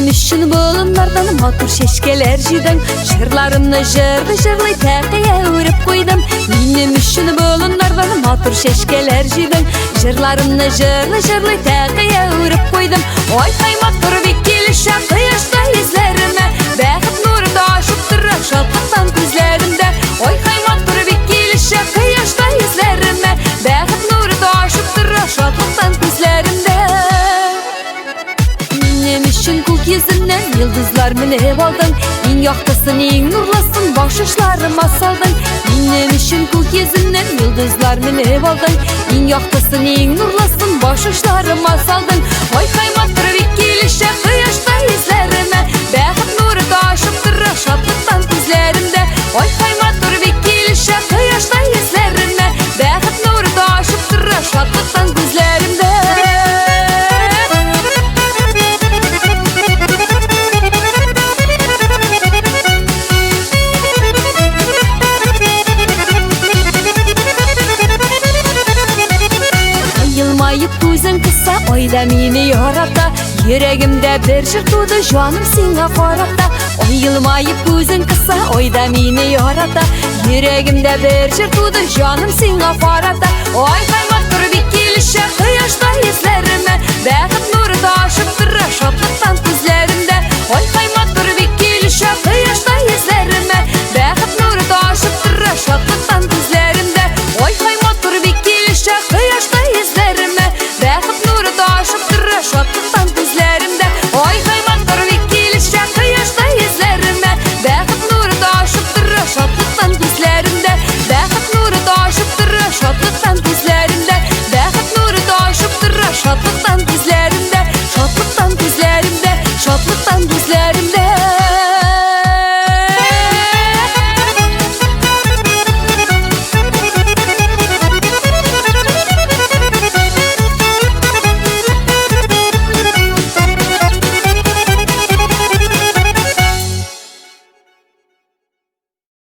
üçün bolunlardan motor şeşkeler jüdüm. Şırlarımны jırlı təqiyə örüp koydum. Benim üçün bolunlardan motor şeşkeler jüdüm. Şırlarımны jırlı təqiyə örüp koydum. Oy hay motor bir kelişe kıyışta izlerime. Bəxit nuru da aşıp durur şalqıqtan gözlerimde. Oy hay motor bir kelişe kıyışta izlerime. Bəxit nuru da aşıp durur şalqıqtan gözlerimde. Benim üçün kul kezinden yıldızlar minep aldın. En yaktasın en nurlasın başışlarıma saldın. Benim üçün kul kezinden yıldızlar minep aldın. En yaktasın en nurlasın başışlarıma saldın. Oy kaymattır bir gelişe kıyışta izlerime. Bəxit nuru da aşıp durur şadlıktan gözlerimde. Oy kaymattır bir gelişe kıyışta izlerime. Bəxit nuru da aşıp durur şadlıktan gözlerimde. Yılmayıp gözün kısa oyda meni yarata. Yüreğimde bir jır tudu canım sana qarata. Oy yılmayıp gözün kısa oyda meni yarata. Yüreğimde bir jır tudu canım sana qarata. Oy kaymattır bir kelişe kıyışta izlerime. Bəxit nuru da aşıp durur şadlıktan gözlerimde. Oy kaymattır bir kelişe kıyışta izlerime. Bəxit nuru da aşıp durur şadlıktan gözlerimde. Oy kaymattır bir kelişe kıyışta izlerime. Bəxit nuru da aşıp durur şadlıktan